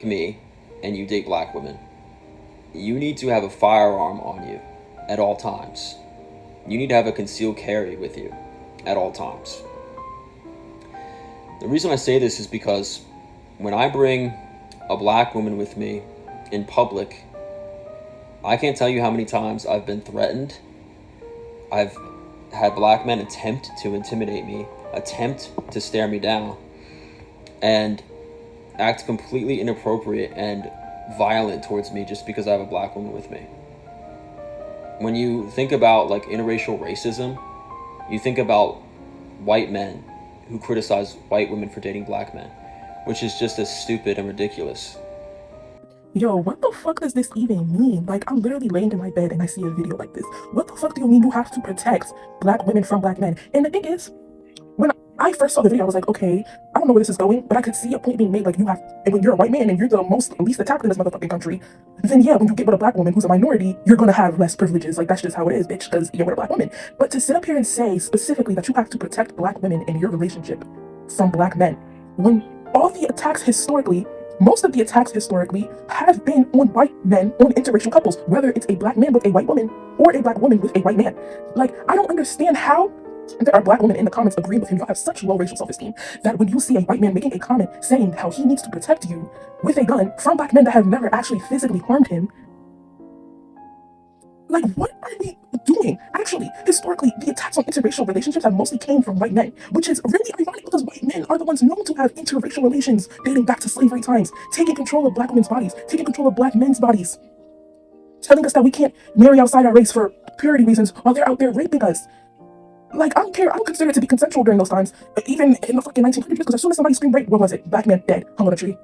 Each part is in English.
me and you date black women, you need to have a firearm on you at all times. You need to have a concealed carry with you at all times. The reason I say this is because when I bring a black woman with me in public, I can't tell you how many times I've been threatened. I've had black men attempt to intimidate me, attempt to stare me down, and act completely inappropriate and violent towards me just because I have a black woman with me. When you think about like interracial racism, you think about white men who criticize white women for dating black men, which is just as stupid and ridiculous. Yo, what the fuck does this even mean? Like, I'm literally laying in my bed and I see a video like this. What the fuck do you mean you have to protect black women from black men? And the thing is, when I first saw the video, I was like, okay, I don't know where this is going, but I could see a point being made, like, and when you're a white man and you're the least attacked in this motherfucking country, then yeah, when you get with a black woman who's a minority, you're gonna have less privileges. Like, that's just how it is, bitch, because you're with a black woman. But to sit up here and say specifically that you have to protect black women in your relationship from black men, when all the attacks historically, most of the attacks historically have been on white men, on interracial couples, whether it's a black man with a white woman or a black woman with a white man. Like, I don't understand how there are black women in the comments agreeing with him. Y'all have such low racial self-esteem that when you see a white man making a comment saying how he needs to protect you with a gun from black men that have never actually physically harmed him, like, what are we doing? Actually, historically, the attacks on interracial relationships have mostly came from white men, which is really ironic because white men are the ones known to have interracial relations dating back to slavery times, taking control of black women's bodies, taking control of black men's bodies, telling us that we can't marry outside our race for purity reasons while they're out there raping us. Like, I don't care. I don't consider it to be consensual during those times, even in the fucking 1900s, because as soon as somebody screamed rape, what was it? Black man dead, hung on a tree.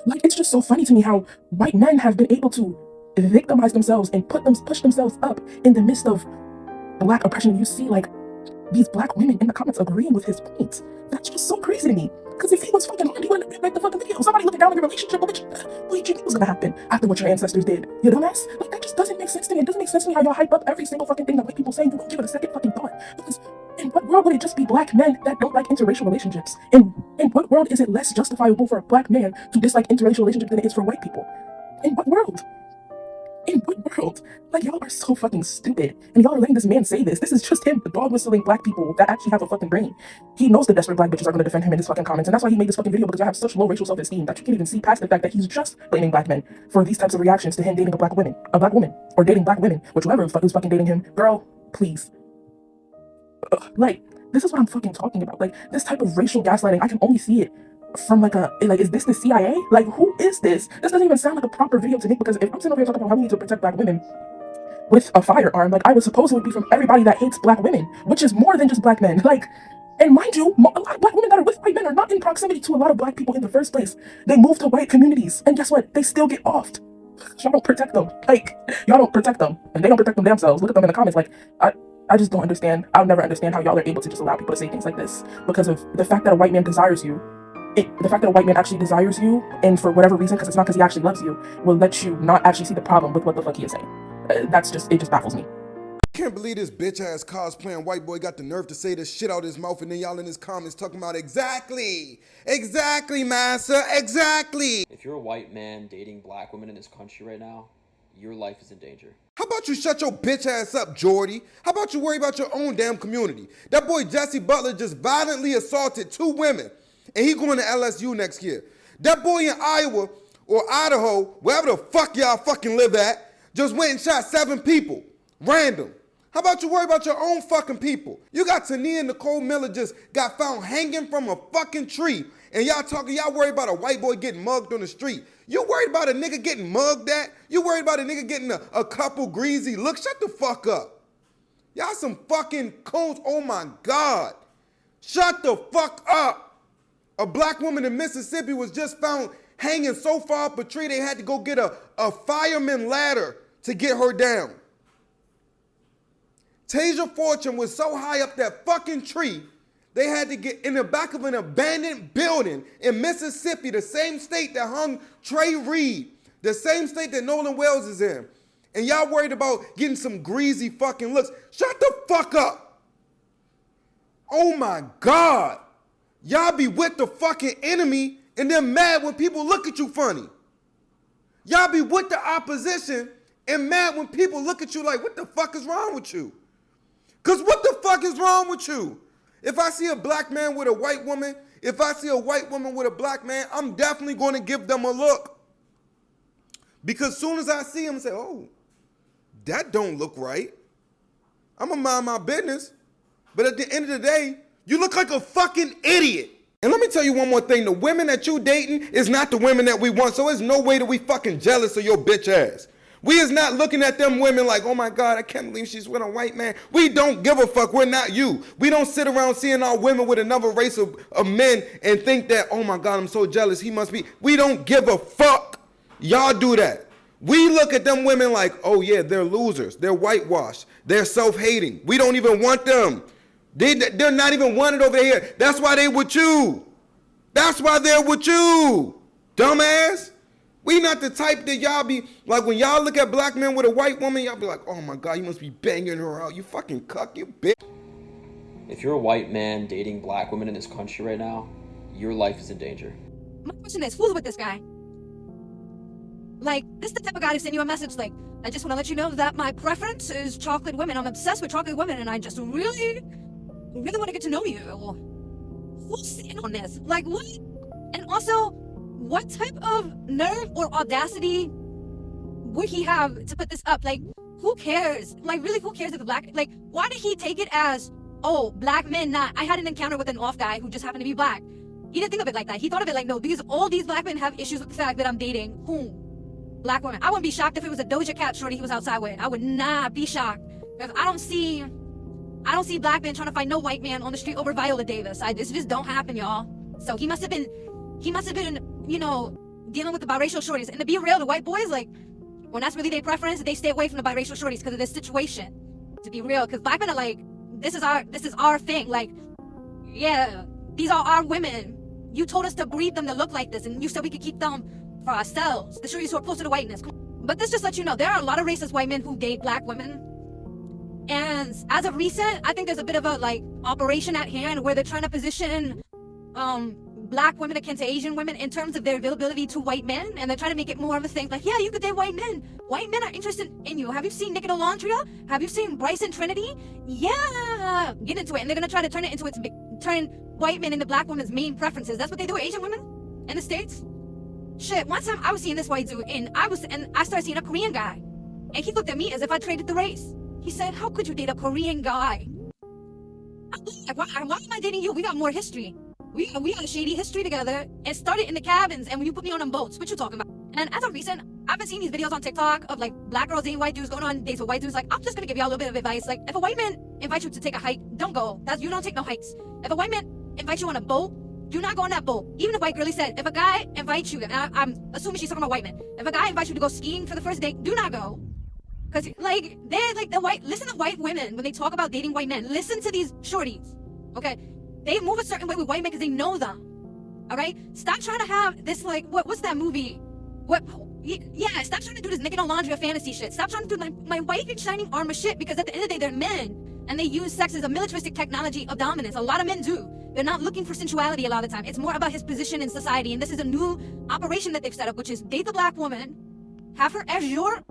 Like, it's just so funny to me how white men have been able to victimize themselves and push themselves up in the midst of black oppression. You see, like, these black women in the comments agreeing with his points. That's just so crazy to me. Because if he was fucking harmed, he wouldn't have made the fucking video. Somebody looking down on your relationship, what do you think was gonna happen after what your ancestors did? You dumbass? Like, that just doesn't make sense to me. It doesn't make sense to me how y'all hype up every single fucking thing that white people say. You don't give it a second fucking thought. Because in what world would it just be black men that don't like interracial relationships? In what world is it less justifiable for a black man to dislike interracial relationships than it is for white people? In what world? In what world? Like, y'all are so fucking stupid. And y'all are letting this man say this. This is just him, the dog whistling black people that actually have a fucking brain. He knows the desperate black bitches are gonna defend him in his fucking comments. And that's why he made this fucking video, because y'all have such low racial self-esteem that you can't even see past the fact that he's just blaming black men for these types of reactions to him dating a black woman, or dating black women, whichever who's fucking dating him. Girl, please. Like, this is what I'm fucking talking about. Like, this type of racial gaslighting, I can only see it from like, is this the CIA? Like, who is this? This doesn't even sound like a proper video to me, because if I'm sitting over here talking about how we need to protect black women with a firearm, like, I would suppose it would be from everybody that hates black women, which is more than just black men. Like, and mind you, a lot of black women that are with white men are not in proximity to a lot of black people in the first place. They move to white communities, and guess what? They still get offed. Y'all don't protect them. Like, y'all don't protect them, and they don't protect them themselves. Look at them in the comments. Like, I just don't understand. I'll never understand how y'all are able to just allow people to say things like this, because of the fact that a white man desires you. The fact that a white man actually desires you, and for whatever reason, because it's not because he actually loves you, will let you not actually see the problem with what the fuck he is saying. It just baffles me. Can't believe this bitch ass cosplaying white boy got the nerve to say this shit out his mouth, and then y'all in his comments talking about exactly, massa, exactly. If you're a white man dating black women in this country right now, your life is in danger. How about you shut your bitch ass up, Jordy? How about you worry about your own damn community? That boy Jesse Butler just violently assaulted 2 women, and he going to LSU next year. That boy in Iowa or Idaho, wherever the fuck y'all fucking live at, just went and shot 7 people, random. How about you worry about your own fucking people? You got Tania and Nicole Miller just got found hanging from a fucking tree, and y'all worried about a white boy getting mugged on the street. You worried about a nigga getting mugged at? You worried about a nigga getting a couple greasy looks? Shut the fuck up. Y'all some fucking coons. Oh my God. Shut the fuck up. A black woman in Mississippi was just found hanging so far up a tree they had to go get a fireman ladder to get her down. Tasia Fortune was so high up that fucking tree, they had to get in the back of an abandoned building in Mississippi, the same state that hung Trey Reed, the same state that Nolan Wells is in. And y'all worried about getting some greasy fucking looks. Shut the fuck up. Oh my God. Y'all be with the fucking enemy and then mad when people look at you funny. Y'all be with the opposition and mad when people look at you like, what the fuck is wrong with you? Because what the fuck is wrong with you? If I see a black man with a white woman, if I see a white woman with a black man, I'm definitely going to give them a look. Because as soon as I see him, I say, oh, that don't look right. I'm going to mind my business. But at the end of the day, you look like a fucking idiot. And let me tell you one more thing. The women that you dating is not the women that we want. So there's no way that we fucking jealous of your bitch ass. We is not looking at them women like, oh my God, I can't believe she's with a white man. We don't give a fuck. We're not you. We don't sit around seeing our women with another race of men and think that, oh my God, I'm so jealous. He must be. We don't give a fuck. Y'all do that. We look at them women like, oh yeah, they're losers. They're whitewashed. They're self-hating. We don't even want them. They're not even wanted over here. That's why they with you. That's why they're with you, dumbass. We not the type that y'all be, like when y'all look at black men with a white woman, y'all be like, oh my God, you must be banging her out. You fucking cuck, you bitch. If you're a white man dating black women in this country right now, your life is in danger. My question is, who's with this guy? Like, this is the type of guy to send you a message like, I just want to let you know that my preference is chocolate women. I'm obsessed with chocolate women, and I just really want to get to know you. Who's in on this? Like, what? And also, what type of nerve or audacity would he have to put this up? Like, who cares? Like, really, who cares if the black, like, why did he take it as, oh, black men not, I had an encounter with an off guy who just happened to be black. He didn't think of it like that. He thought of it like, no, all these black men have issues with the fact that I'm dating whom? Black women. I wouldn't be shocked if it was a Doja Cat shorty he was outside with. I would not be shocked. Because I don't see black men trying to find no white man on the street over Viola Davis. This just don't happen, y'all. So he must have been, you know, dealing with the biracial shorties. And to be real, the white boys, like, when that's really their preference, they stay away from the biracial shorties because of this situation. To be real, because black men are like, this is our thing. Like, yeah, these are our women. You told us to breed them to look like this, and you said we could keep them for ourselves. The shorties who are closer to whiteness. But this just lets you know, there are a lot of racist white men who date black women. And as of recent, I think there's a bit of a, like, operation at hand where they're trying to position black women akin to Asian women in terms of their availability to white men, and they're trying to make it more of a thing. Like, yeah, you could date white men. White men are interested in you. Have you seen Nick and Alondria? Have you seen Bryce and Trinity? Yeah, get into it. And they're gonna try to turn it into turn white men into black women's main preferences. That's what they do with Asian women in the States. Shit, one time I was seeing this white dude, and I started seeing a Korean guy, and he looked at me as if I traded the race. He said, "How could you date a Korean guy?" I'm like, why am I dating you? We got more history. We got a shady history together, and started in the cabins, and when you put me on them boats, what you talking about? And as of recent, I've been seeing these videos on TikTok of, like, black girls dating white dudes, going on dates with white dudes. Like, I'm just gonna give y'all a little bit of advice. Like, if a white man invites you to take a hike, don't go. You don't take no hikes. If a white man invites you on a boat, do not go on that boat. Even if white girlie said, if a guy invites you, and I'm assuming she's talking about white men. If a guy invites you to go skiing for the first date, do not go. Because, like, they're like listen to white women when they talk about dating white men. Listen to these shorties, okay? They move a certain way with white men because they know them, all right? Stop trying to have this, like, what's that movie? Yeah, stop trying to do this Nick and Alondria fantasy shit. Stop trying to do my white and shining armor shit, because at the end of the day, they're men, and they use sex as a militaristic technology of dominance. A lot of men do. They're not looking for sensuality a lot of the time. It's more about his position in society, and this is a new operation that they've set up, which is date the black woman, have her as your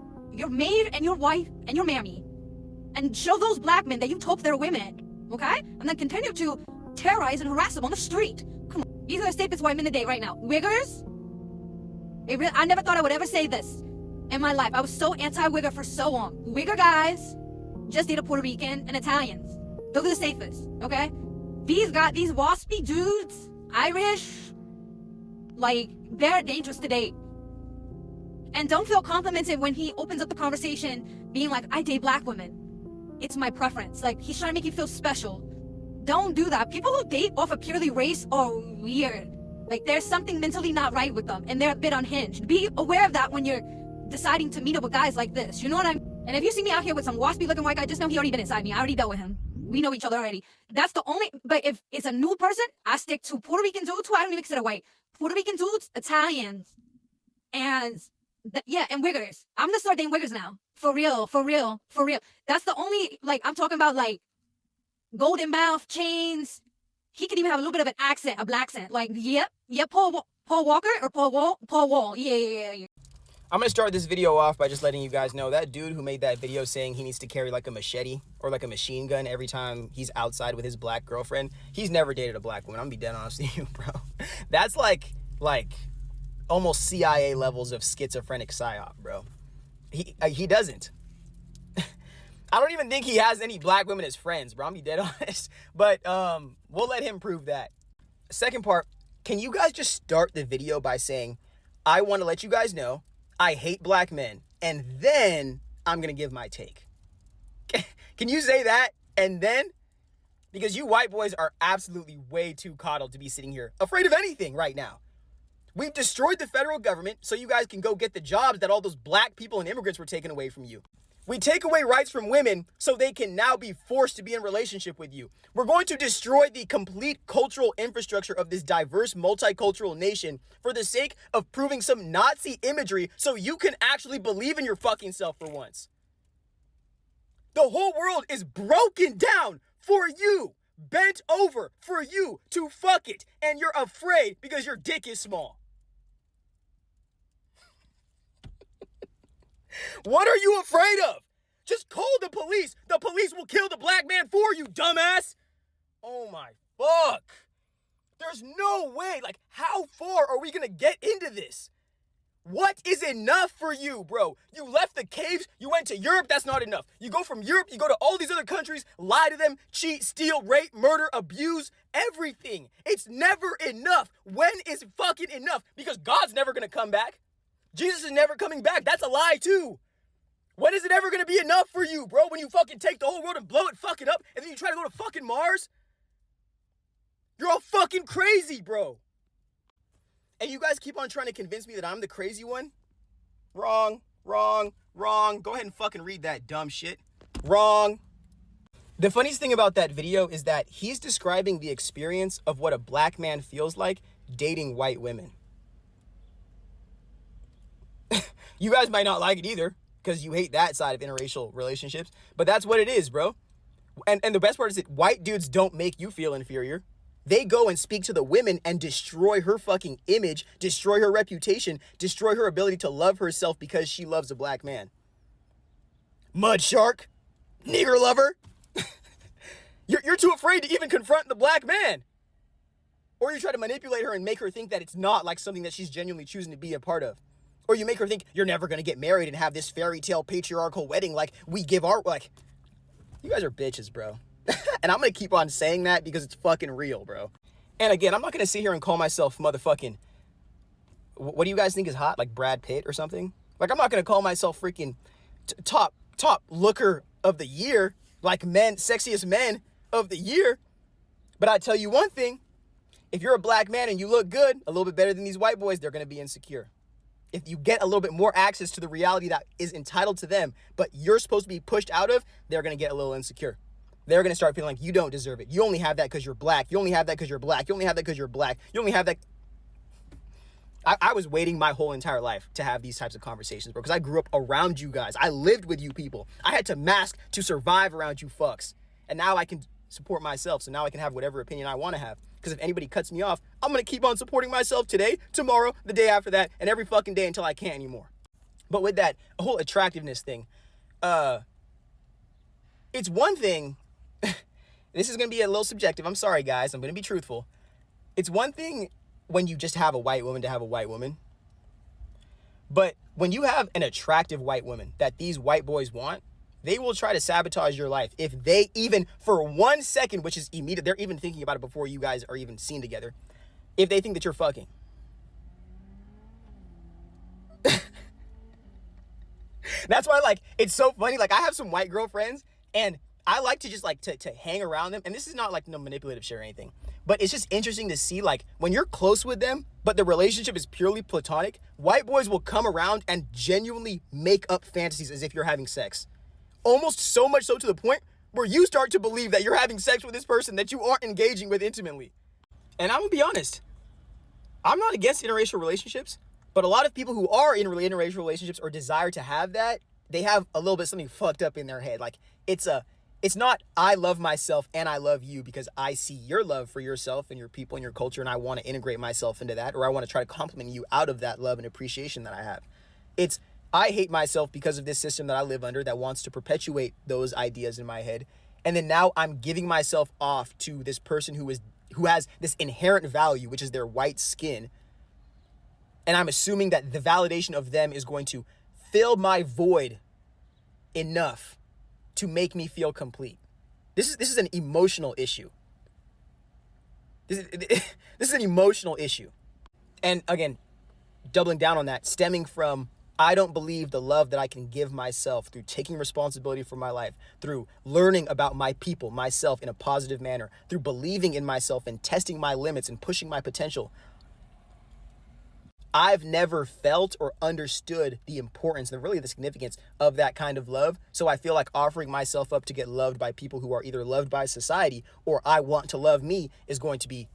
maid and your wife and your mammy, and show those black men that you told they're women, okay? And then continue to terrorize and harass them on the street. Come on. These are the safest white men today right now. Wiggers? I never thought I would ever say this in my life. I was so anti-wigger for so long. Wigger guys just date a Puerto Rican and Italians. Those are the safest, okay? These waspy dudes, Irish, like, they're dangerous to date. And don't feel complimented when he opens up the conversation being like, I date black women. It's my preference. Like, he's trying to make you feel special. Don't do that. People who date off of purely race are weird. Like, there's something mentally not right with them, and they're a bit unhinged. Be aware of that when you're deciding to meet up with guys like this. You know what I mean? And if you see me out here with some waspy looking white guy, just know he already been inside me. I already dealt with him. We know each other already. That's the only, but if it's a new person, I stick to Puerto Rican dudes who I don't even consider white. Puerto Rican dudes, Italians, and yeah, and wiggers. I'm gonna start dating wiggers now. For real, for real, for real. That's the only, like, I'm talking about, like, golden mouth, chains. He could even have a little bit of an accent, a black accent. Like, yep, Paul. Paul Walker or Paul Wall? Paul Wall. Yeah. I'm going to start this video off by just letting you guys know that dude who made that video saying he needs to carry like a machete or like a machine gun every time he's outside with his black girlfriend, he's never dated a black woman. I'm going to be dead honest with you, bro. That's like almost CIA levels of schizophrenic psyop, bro. He doesn't. I don't even think he has any black women as friends, bro. I'm going to be dead honest. But we'll let him prove that. Second part, can you guys just start the video by saying, I want to let you guys know I hate black men, and then I'm going to give my take. Can you say that? And then? Because you white boys are absolutely way too coddled to be sitting here afraid of anything right now. We've destroyed the federal government so you guys can go get the jobs that all those black people and immigrants were taken away from you. We take away rights from women so they can now be forced to be in relationship with you. We're going to destroy the complete cultural infrastructure of this diverse, multicultural nation for the sake of proving some Nazi imagery so you can actually believe in your fucking self for once. The whole world is broken down for you, bent over for you to fuck it, and you're afraid because your dick is small. What are you afraid of? Just call the police. The police will kill the black man for you, dumbass. Oh my fuck. There's no way. Like, how far are we gonna get into this? What is enough for you, bro? You left the caves, you went to Europe, that's not enough. You go from Europe, you go to all these other countries, lie to them, cheat, steal, rape, murder, abuse, everything. It's never enough. When is fucking enough? Because God's never gonna come back. Jesus is never coming back. That's a lie too. When is it ever going to be enough for you, bro? When you fucking take the whole world and blow it fucking up and then you try to go to fucking Mars? You're all fucking crazy, bro. And you guys keep on trying to convince me that I'm the crazy one? Wrong. Go ahead and fucking read that dumb shit. Wrong. The funniest thing about that video is that he's describing the experience of what a black man feels like dating white women. You guys might not like it either because you hate that side of interracial relationships, but that's what it is, bro. And the best part is that white dudes don't make you feel inferior. They go and speak to the women and destroy her fucking image, destroy her reputation, destroy her ability to love herself because she loves a black man. Mud shark, nigger lover. You're too afraid to even confront the black man. Or you try to manipulate her and make her think that it's not like something that she's genuinely choosing to be a part of. Or you make her think you're never going to get married and have this fairy tale patriarchal wedding like we give our, like, you guys are bitches, bro. And I'm going to keep on saying that because it's fucking real, bro. And again, I'm not going to sit here and call myself motherfucking, what do you guys think is hot? Like Brad Pitt or something? Like, I'm not going to call myself freaking top looker of the year, like men, sexiest men of the year. But I tell you one thing, if you're a black man and you look good, a little bit better than these white boys, they're going to be insecure. If you get a little bit more access to the reality that is entitled to them, but you're supposed to be pushed out of, they're going to get a little insecure. They're going to start feeling like you don't deserve it. You only have that because you're black. You only have that because you're black. You only have that because you're black. You only have that. I was waiting my whole entire life to have these types of conversations, bro, because I grew up around you guys. I lived with you people. I had to mask to survive around you fucks. And now I can support myself. So now I can have whatever opinion I want to have. Because if anybody cuts me off, I'm going to keep on supporting myself today, tomorrow, the day after that, and every fucking day until I can't anymore. But with that whole attractiveness thing, it's one thing. This is going to be a little subjective. I'm sorry, guys. I'm going to be truthful. It's one thing when you just have a white woman to have a white woman. But when you have an attractive white woman that these white boys want, they will try to sabotage your life if they even for 1 second, which is immediate, they're even thinking about it before you guys are even seen together, if they think that you're fucking. That's why, like, it's so funny. Like, I have some white girlfriends and I like to just like to hang around them. And this is not like no manipulative shit or anything, but it's just interesting to see, like, when you're close with them, but the relationship is purely platonic, white boys will come around and genuinely make up fantasies as if you're having sex. Almost so much so to the point where you start to believe that you're having sex with this person that you aren't engaging with intimately. And I'm gonna be honest, I'm not against interracial relationships, but a lot of people who are in interracial relationships or desire to have that, they have a little bit something fucked up in their head. Like it's It's not I love myself and I love you because I see your love for yourself and your people and your culture and I want to integrate myself into that, or I want to try to compliment you out of that love and appreciation that I have. It's I hate myself because of this system that I live under that wants to perpetuate those ideas in my head. And then now I'm giving myself off to this person who has this inherent value, which is their white skin. And I'm assuming that the validation of them is going to fill my void enough to make me feel complete. This is an emotional issue. This is an emotional issue. And again, doubling down on that, stemming from I don't believe the love that I can give myself through taking responsibility for my life, through learning about my people, myself in a positive manner, through believing in myself and testing my limits and pushing my potential. I've never felt or understood the importance and really the significance of that kind of love. So I feel like offering myself up to get loved by people who are either loved by society or I want to love me is going to be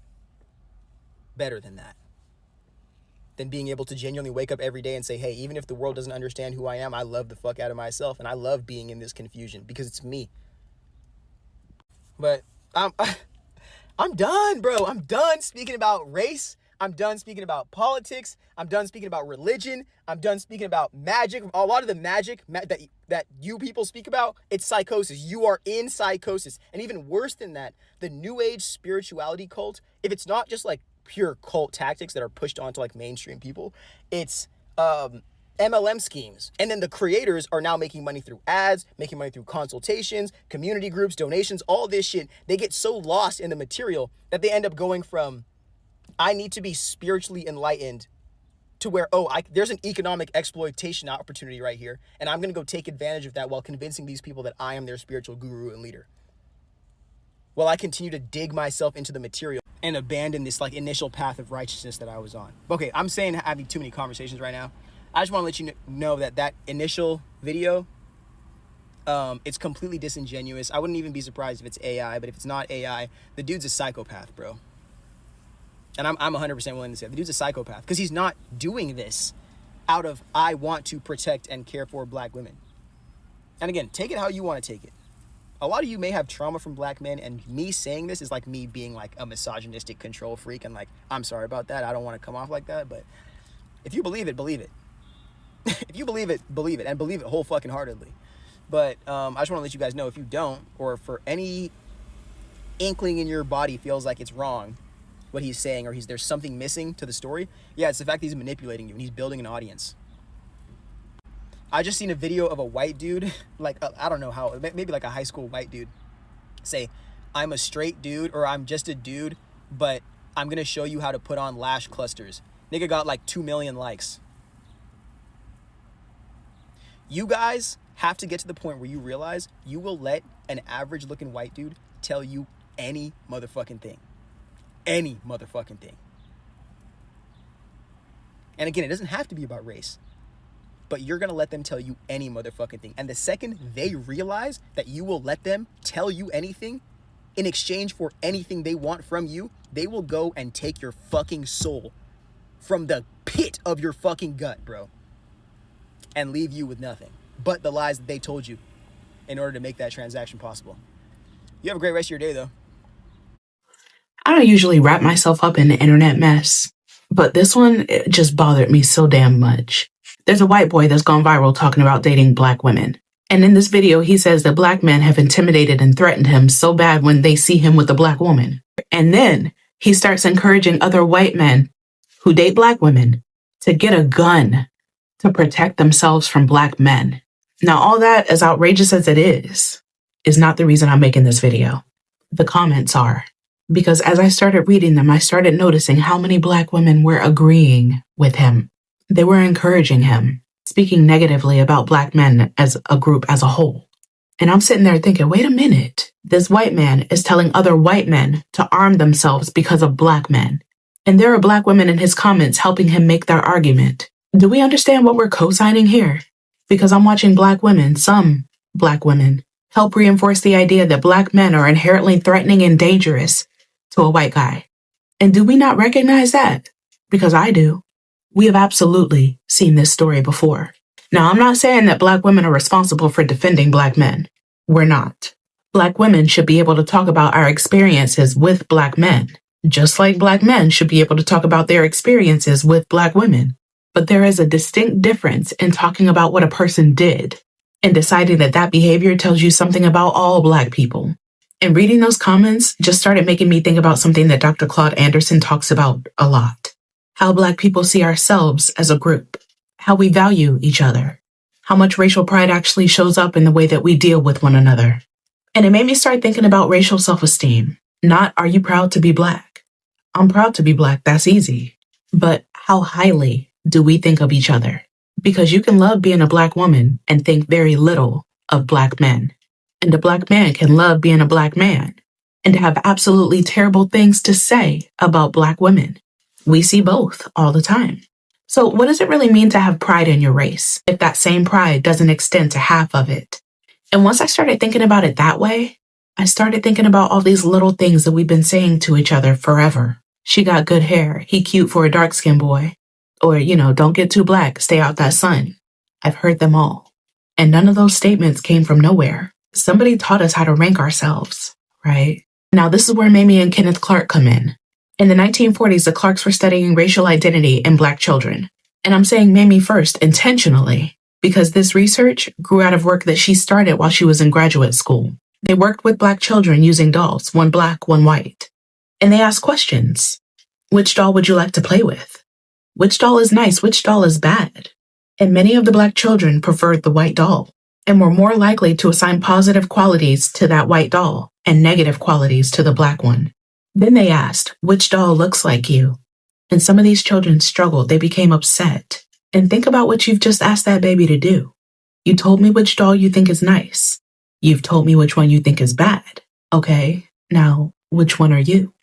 better than that. Than being able to genuinely wake up every day and say, hey, even if the world doesn't understand who I am, I love the fuck out of myself and I love being in this confusion because it's me. But I'm done, bro. I'm done speaking about race. I'm done speaking about politics. I'm done speaking about religion. I'm done speaking about magic. A lot of the magic that you people speak about, it's psychosis. You are in psychosis. And even worse than that, the new age spirituality cult, if it's not just like pure cult tactics that are pushed onto like mainstream people, it's MLM schemes. And then the creators are now making money through ads, making money through consultations, community groups, donations, all this shit. They get so lost in the material that they end up going from I need to be spiritually enlightened to where, there's an economic exploitation opportunity right here. And I'm going to go take advantage of that while convincing these people that I am their spiritual guru and leader. While I continue to dig myself into the material and abandon this like initial path of righteousness that I was on. Okay, I'm saying having too many conversations right now. I just want to let you know that initial video, it's completely disingenuous. I wouldn't even be surprised if it's AI, but if it's not AI, the dude's a psychopath, bro. And I'm 100% willing to say the dude's a psychopath because he's not doing this out of I want to protect and care for black women. And again, take it how you want to take it. A lot of you may have trauma from black men, and me saying this is like me being like a misogynistic control freak, and like, I'm sorry about that. I don't want to come off like that, but if you believe it, believe it. If you believe it, believe it, and believe it whole fucking heartedly. But I just want to let you guys know, if you don't, or for any inkling in your body feels like it's wrong, what he's saying, or there's something missing to the story, yeah, it's the fact that he's manipulating you and he's building an audience. I just seen a video of a white dude, like, I don't know how, maybe like a high school white dude, say, I'm a straight dude, or I'm just a dude, but I'm going to show you how to put on lash clusters. Nigga got like 2 million likes. You guys have to get to the point where you realize you will let an average looking white dude tell you any motherfucking thing. Any motherfucking thing. And again, it doesn't have to be about race. But you're going to let them tell you any motherfucking thing. And the second they realize that you will let them tell you anything in exchange for anything they want from you, they will go and take your fucking soul from the pit of your fucking gut, bro. And leave you with nothing but the lies that they told you in order to make that transaction possible. You have a great rest of your day, though. I don't usually wrap myself up in the internet mess, but this one, it just bothered me so damn much. There's a white boy that's gone viral talking about dating black women. And in this video, he says that black men have intimidated and threatened him so bad when they see him with a black woman. And then he starts encouraging other white men who date black women to get a gun to protect themselves from black men. Now, all that, as outrageous as it is not the reason I'm making this video. The comments are. Because as I started reading them, I started noticing how many black women were agreeing with him. They were encouraging him, speaking negatively about black men as a group as a whole. And I'm sitting there thinking, wait a minute. This white man is telling other white men to arm themselves because of black men. And there are black women in his comments helping him make their argument. Do we understand what we're co-signing here? Because I'm watching black women, some black women, help reinforce the idea that black men are inherently threatening and dangerous to a white guy. And do we not recognize that? Because I do. We have absolutely seen this story before. Now, I'm not saying that black women are responsible for defending black men. We're not. Black women should be able to talk about our experiences with Black men, just like Black men should be able to talk about their experiences with Black women. But there is a distinct difference in talking about what a person did and deciding that that behavior tells you something about all Black people. And reading those comments just started making me think about something that Dr. Claude Anderson talks about a lot. How Black people see ourselves as a group, how we value each other, how much racial pride actually shows up in the way that we deal with one another. And it made me start thinking about racial self-esteem. Not, are you proud to be Black? I'm proud to be Black, that's easy. But how highly do we think of each other? Because you can love being a Black woman and think very little of Black men. And a Black man can love being a Black man and have absolutely terrible things to say about Black women. We see both all the time. So what does it really mean to have pride in your race if that same pride doesn't extend to half of it? And once I started thinking about it that way, I started thinking about all these little things that we've been saying to each other forever. She got good hair. He cute for a dark-skinned boy. Or, don't get too Black. Stay out that sun. I've heard them all. And none of those statements came from nowhere. Somebody taught us how to rank ourselves, right? Now, this is where Mamie and Kenneth Clark come in. In the 1940s, the Clarks were studying racial identity in Black children. And I'm saying Mamie first intentionally, because this research grew out of work that she started while she was in graduate school. They worked with Black children using dolls, one Black, one white. And they asked questions. Which doll would you like to play with? Which doll is nice? Which doll is bad? And many of the Black children preferred the white doll and were more likely to assign positive qualities to that white doll and negative qualities to the Black one. Then they asked, which doll looks like you? And some of these children struggled. They became upset. And think about what you've just asked that baby to do. You told me which doll you think is nice. You've told me which one you think is bad. Okay, now which one are you?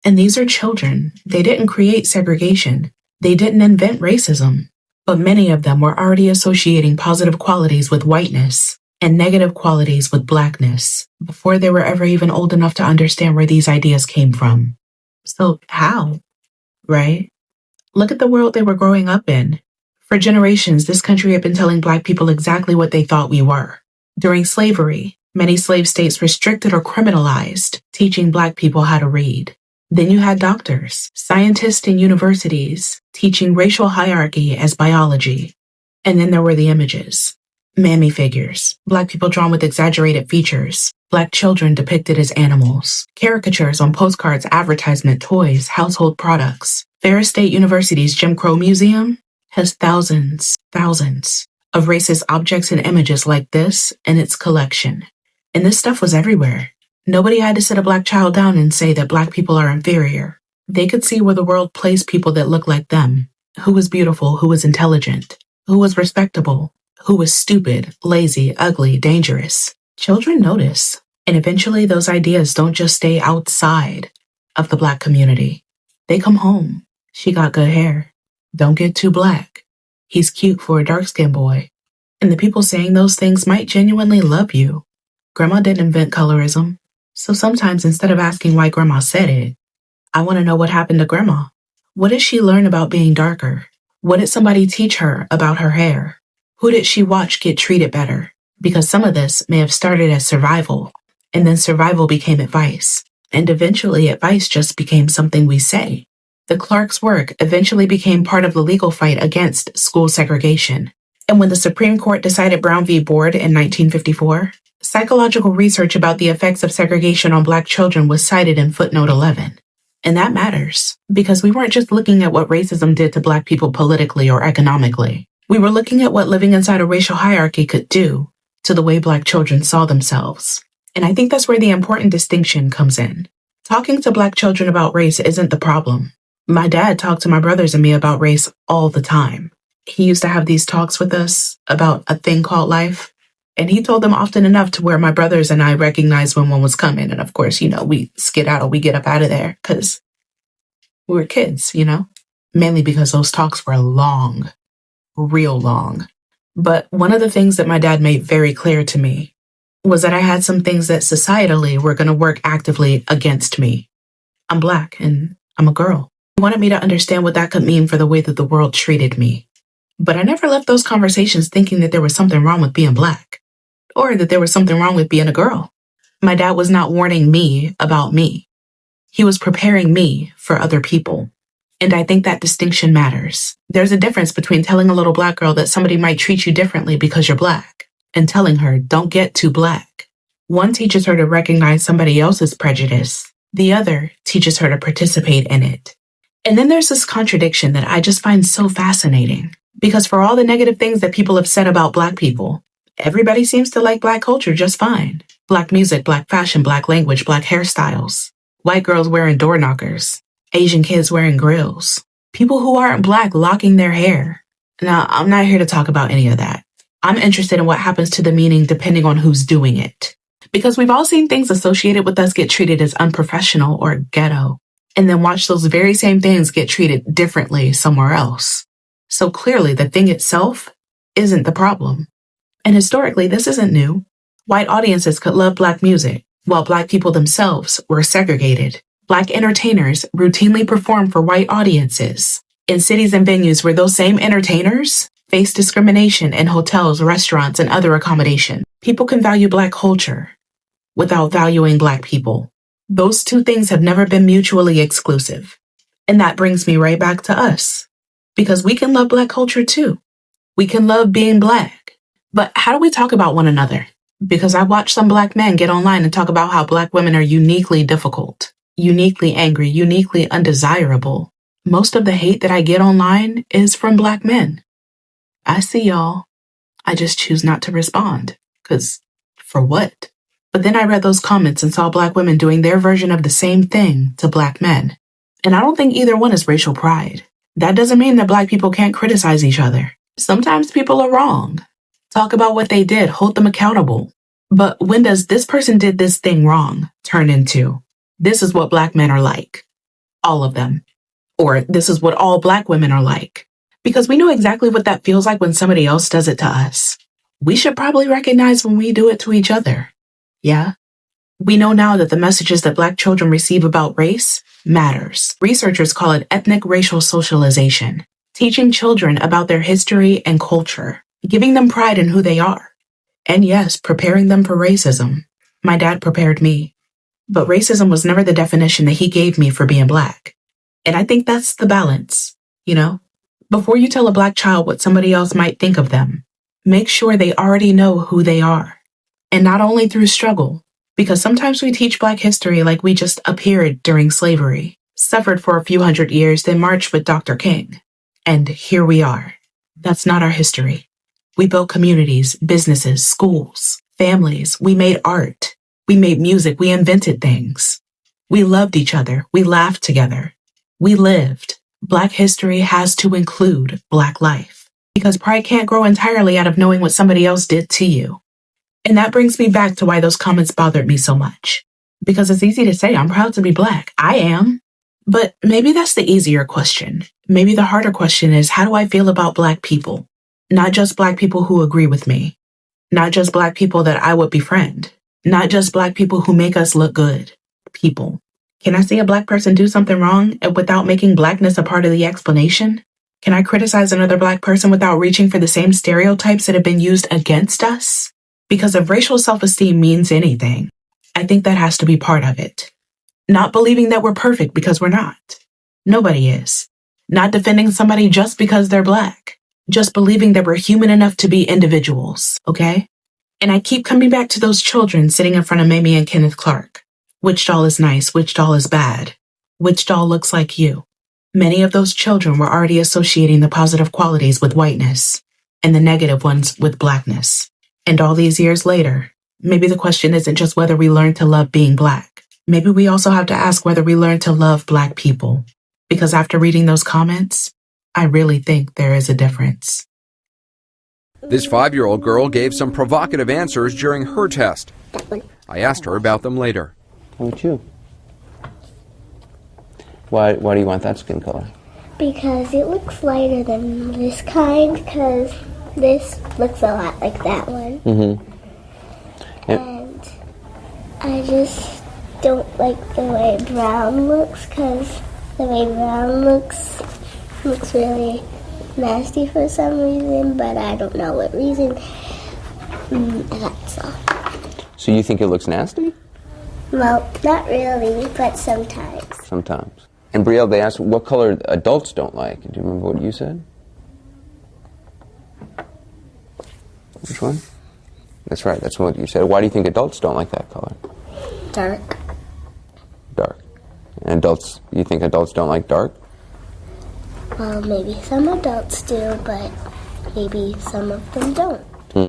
And these are children. They didn't create segregation. They didn't invent racism. But many of them were already associating positive qualities with whiteness and negative qualities with Blackness before they were ever even old enough to understand where these ideas came from. So how? Right? Look at the world they were growing up in. For generations, this country had been telling Black people exactly what they thought we were. During slavery, many slave states restricted or criminalized teaching Black people how to read. Then you had doctors, scientists in universities teaching racial hierarchy as biology. And then there were the images. Mammy figures, Black people drawn with exaggerated features, Black children depicted as animals, caricatures on postcards, advertisement, toys, household products. Ferris State University's Jim Crow Museum has thousands of racist objects and images like this in its collection. And this stuff was everywhere. Nobody had to sit a Black child down and say that Black people are inferior. They could see where the world placed people that looked like them, who was beautiful, who was intelligent, who was respectable, who was stupid, lazy, ugly, dangerous. Children notice, and eventually those ideas don't just stay outside of the Black community. They come home. She got good hair. Don't get too Black. He's cute for a dark-skinned boy. And the people saying those things might genuinely love you. Grandma didn't invent colorism. So sometimes instead of asking why Grandma said it, I want to know what happened to Grandma. What did she learn about being darker? What did somebody teach her about her hair? Who did she watch get treated better? Because some of this may have started as survival, and then survival became advice, and eventually advice just became something we say. The Clarks' work eventually became part of the legal fight against school segregation. And when the Supreme Court decided Brown v. Board in 1954, psychological research about the effects of segregation on Black children was cited in footnote 11. And that matters, because we weren't just looking at what racism did to Black people politically or economically. We were looking at what living inside a racial hierarchy could do to the way Black children saw themselves. And I think that's where the important distinction comes in. Talking to Black children about race isn't the problem. My dad talked to my brothers and me about race all the time. He used to have these talks with us about a thing called life. And he told them often enough to where my brothers and I recognized when one was coming. And of course, we skedaddle, we get up out of there because we were kids, mainly because those talks were long, real long. But one of the things that my dad made very clear to me was that I had some things that societally were going to work actively against me. I'm Black and I'm a girl. He wanted me to understand what that could mean for the way that the world treated me. But I never left those conversations thinking that there was something wrong with being Black, or that there was something wrong with being a girl. My dad was not warning me about me. He was preparing me for other people. And I think that distinction matters. There's a difference between telling a little black girl that somebody might treat you differently because you're black and telling her, don't get too black. One teaches her to recognize somebody else's prejudice. The other teaches her to participate in it. And then there's this contradiction that I just find so fascinating. Because for all the negative things that people have said about black people, everybody seems to like black culture just fine. Black music, black fashion, black language, black hairstyles. White girls wearing door knockers. Asian kids wearing grills. People who aren't black locking their hair. Now, I'm not here to talk about any of that. I'm interested in what happens to the meaning depending on who's doing it. Because we've all seen things associated with us get treated as unprofessional or ghetto, and then watch those very same things get treated differently somewhere else. So clearly, the thing itself isn't the problem. And historically, this isn't new. White audiences could love black music, while black people themselves were segregated. Black entertainers routinely performed for white audiences in cities and venues where those same entertainers face discrimination in hotels, restaurants, and other accommodation. People can value black culture without valuing black people. Those two things have never been mutually exclusive. And that brings me right back to us. Because we can love black culture too. We can love being black. But how do we talk about one another? Because I watch some black men get online and talk about how black women are uniquely difficult, uniquely angry, uniquely undesirable. Most of the hate that I get online is from black men. I see y'all. I just choose not to respond. Because for what? But then I read those comments and saw black women doing their version of the same thing to black men. And I don't think either one is racial pride. That doesn't mean that black people can't criticize each other. Sometimes people are wrong. Talk about what they did, hold them accountable. But when does this person did this thing wrong turn into, this is what black men are like? All of them. Or this is what all black women are like. Because we know exactly what that feels like when somebody else does it to us. We should probably recognize when we do it to each other. Yeah? We know now that the messages that black children receive about race matters. Researchers call it ethnic racial socialization, teaching children about their history and culture, giving them pride in who they are. And yes, preparing them for racism. My dad prepared me. But racism was never the definition that he gave me for being black. And I think that's the balance, you know? Before you tell a black child what somebody else might think of them, make sure they already know who they are. And not only through struggle, because sometimes we teach black history like we just appeared during slavery, suffered for a few hundred years, then marched with Dr. King. And here we are. That's not our history. We built communities, businesses, schools, families. We made art. We made music. We invented things. We loved each other. We laughed together. We lived. Black history has to include black life. Because pride can't grow entirely out of knowing what somebody else did to you. And that brings me back to why those comments bothered me so much. Because it's easy to say, I'm proud to be black. I am. But maybe that's the easier question. Maybe the harder question is, how do I feel about black people? Not just black people who agree with me. Not just black people that I would befriend. Not just black people who make us look good. People. Can I see a black person do something wrong without making blackness a part of the explanation? Can I criticize another black person without reaching for the same stereotypes that have been used against us? Because if racial self-esteem means anything, I think that has to be part of it. Not believing that we're perfect because we're not. Nobody is. Not defending somebody just because they're black. Just believing that we're human enough to be individuals, okay? And I keep coming back to those children sitting in front of Mamie and Kenneth Clark. Which doll is nice? Which doll is bad? Which doll looks like you? Many of those children were already associating the positive qualities with whiteness and the negative ones with blackness. And all these years later, maybe the question isn't just whether we learn to love being black. Maybe we also have to ask whether we learn to love black people. Because after reading those comments, I really think there is a difference. This 5-year-old girl gave some provocative answers during her test. I asked her about them later. How about you? Why do you want that skin color? Because it looks lighter than this kind, because this looks a lot like that one. Mm-hmm. And I just don't like the way brown looks, because the way brown looks really nasty for some reason, but I don't know what reason. That's all. So you think it looks nasty? Well, not really, but sometimes. Sometimes. And Brielle, they asked what color adults don't like. Do you remember what you said? Which one? That's right, that's what you said. Why do you think adults don't like that color? Dark. Dark. And adults, you think adults don't like dark? Well, maybe some adults do, but maybe some of them don't.